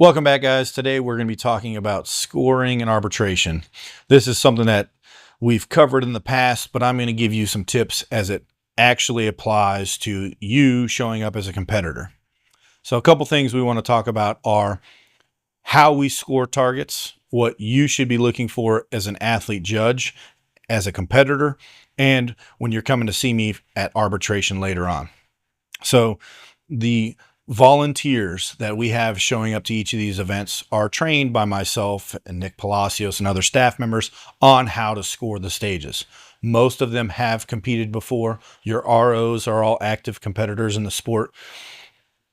Welcome back, guys. Today we're going to be talking about scoring and arbitration. This is something that we've covered in the past, but I'm going to give you some tips as it actually applies to you showing up as a competitor. So a couple things we want to talk about are how we score targets, what you should be looking for as an athlete judge, as a competitor, and when you're coming to see me at arbitration later on. So the volunteers that we have showing up to each of these events are trained by myself and Nick Palacios and other staff members on how to score the stages. Most of them have competed before. Your ROs are all active competitors in the sport.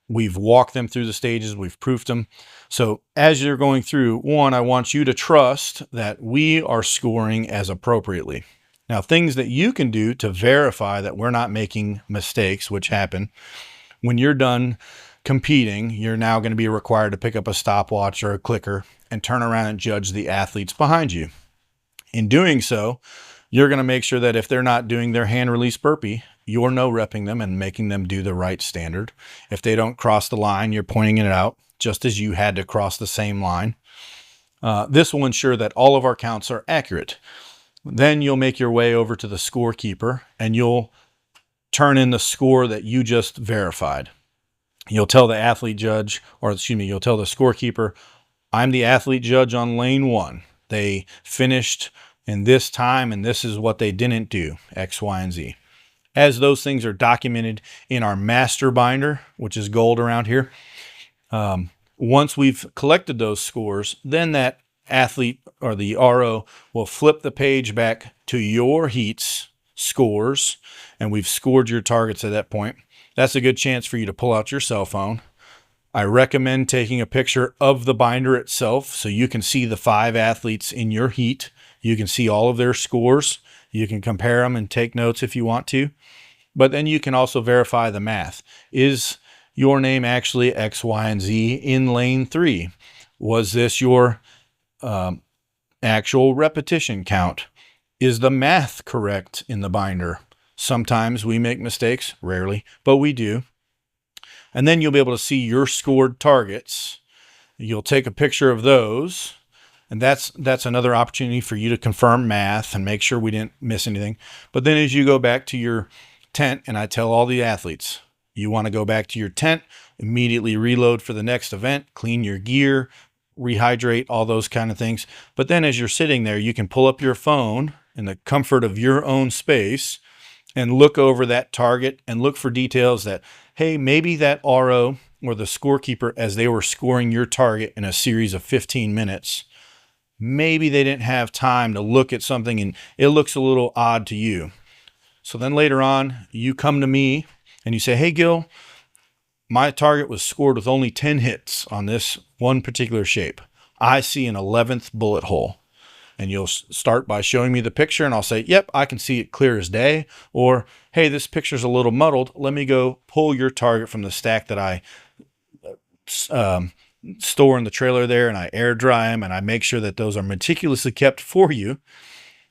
We've walked them through the stages. We've proofed them. So as you're going through, one, I want you to trust that we are scoring as appropriately. Now, things that you can do to verify that we're not making mistakes, which happen, when you're done competing, you're now going to be required to pick up a stopwatch or a clicker and turn around and judge the athletes behind you. In doing so, you're going to make sure that if they're not doing their hand release burpee, you're no-repping them and making them do the right standard. If they don't cross the line, you're pointing it out, just as you had to cross the same line. This will ensure that all of our counts are accurate. Then you'll make your way over to the scorekeeper and you'll turn in the score that you just verified. You'll tell the athlete judge, you'll tell the scorekeeper, I'm the athlete judge on lane 1. They finished in this time and this is what they didn't do, X, Y, and Z. As those things are documented in our master binder, which is gold around here, once we've collected those scores, then that athlete or the RO will flip the page back to your heats scores, and we've scored your targets at that point. That's a good chance for you to pull out your cell phone. I recommend taking a picture of the binder itself so you can see the 5 athletes in your heat. You can see all of their scores. You can compare them and take notes if you want to. But then you can also verify the math. Is your name actually X, Y, and Z in lane 3? Was this your actual repetition count? Is the math correct in the binder? Sometimes we make mistakes, rarely, but we do. And then you'll be able to see your scored targets. You'll take a picture of those, and that's another opportunity for you to confirm math and make sure we didn't miss anything. But then as you go back to your tent, and I tell all the athletes, you want to go back to your tent, immediately reload for the next event, clean your gear, rehydrate, all those kind of things. But then as you're sitting there, you can pull up your phone in the comfort of your own space and look over that target and look for details that, hey, maybe that RO or the scorekeeper, as they were scoring your target in a series of 15 minutes, maybe they didn't have time to look at something and it looks a little odd to you. So then later on, you come to me and you say, hey, Gill, my target was scored with only 10 hits on this one particular shape. I see an 11th bullet hole. And you'll start by showing me the picture and I'll say, yep, I can see it clear as day. Or, hey, this picture's a little muddled. Let me go pull your target from the stack that I store in the trailer there, and I air dry them and I make sure that those are meticulously kept for you.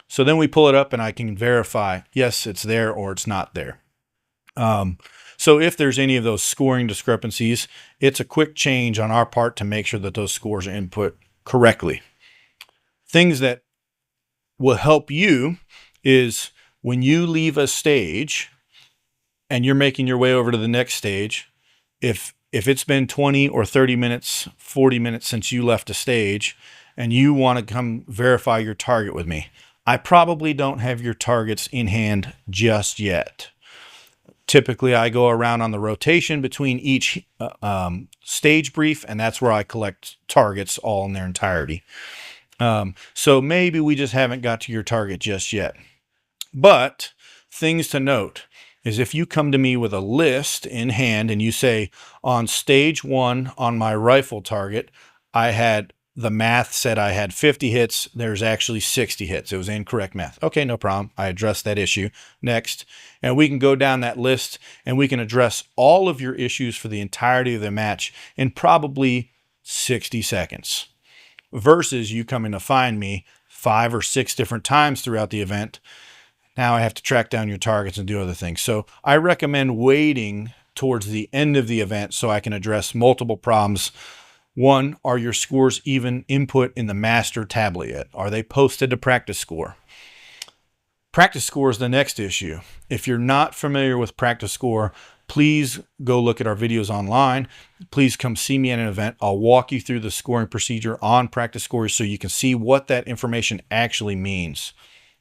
So then we pull it up and I can verify, yes, it's there or it's not there. So if there's any of those scoring discrepancies, it's a quick change on our part to make sure that those scores are input correctly. Things that will help you is when you leave a stage and you're making your way over to the next stage, if it's been 20 or 30 minutes, 40 minutes since you left a stage and you want to come verify your target with me, I probably don't have your targets in hand just yet. Typically, I go around on the rotation between each stage brief, and that's where I collect targets all in their entirety. So maybe we just haven't got to your target just yet. But things to note is if you come to me with a list in hand and you say, on stage 1 on my rifle target, the math said I had 50 hits. There's actually 60 hits. It was incorrect math. Okay, no problem. I addressed that issue. Next. And we can go down that list and we can address all of your issues for the entirety of the match in probably 60 seconds. Versus you coming to find me 5 or 6 different times throughout the event. Now I have to track down your targets and do other things. So I recommend waiting towards the end of the event so I can address multiple problems One, are your scores even input in the master tablet yet? Are they posted to practice score? Practice score is the next issue. If you're not familiar with practice score, please go look at our videos online. Please come see me at an event. I'll walk you through the scoring procedure on practice scores so you can see what that information actually means.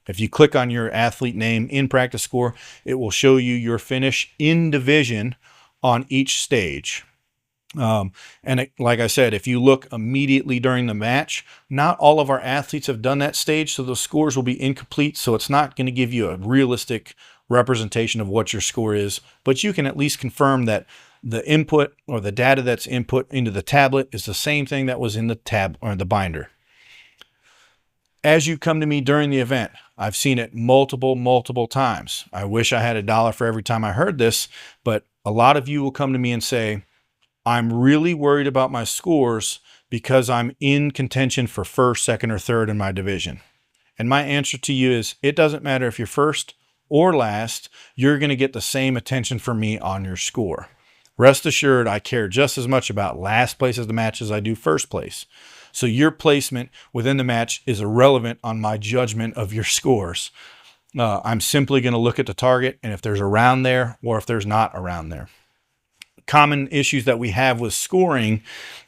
If you click on your athlete name in practice score, it will show you your finish in division on each stage. Like I said, if you look immediately during the match, not all of our athletes have done that stage, so the scores will be incomplete. So it's not going to give you a realistic representation of what your score is, but you can at least confirm that the input or the data that's input into the tablet is the same thing that was in the tab or the binder. As you come to me during the event, I've seen it multiple times. I wish I had $1 for every time I heard this, but a lot of you will come to me and say, I'm really worried about my scores because I'm in contention for first, second, or third in my division. And my answer to you is, it doesn't matter if you're first or last, you're going to get the same attention from me on your score. Rest assured, I care just as much about last place of the match as I do first place. So your placement within the match is irrelevant on my judgment of your scores. I'm simply going to look at the target, and if there's around there or if there's not around there. Common issues that we have with scoring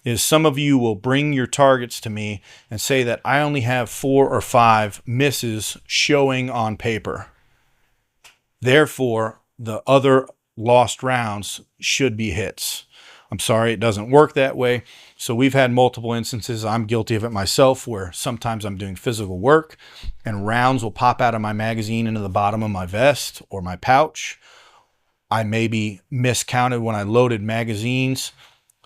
is some of you will bring your targets to me and say that I only have 4 or 5 misses showing on paper. Therefore, the other lost rounds should be hits. I'm sorry, it doesn't work that way. So we've had multiple instances, I'm guilty of it myself, where sometimes I'm doing physical work and rounds will pop out of my magazine into the bottom of my vest or my pouch. I maybe miscounted when I loaded magazines.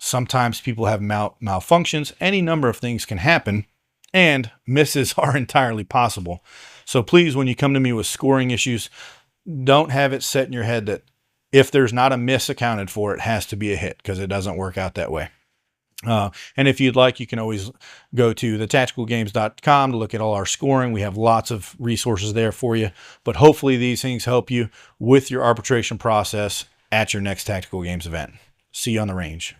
Sometimes people have malfunctions. Any number of things can happen, and misses are entirely possible. So please, when you come to me with scoring issues, don't have it set in your head that if there's not a miss accounted for, it has to be a hit, because it doesn't work out that way. And if you'd like, you can always go to thetacticalgames.com to look at all our scoring. We have lots of resources there for you, but hopefully these things help you with your arbitration process at your next Tactical Games event. See you on the range.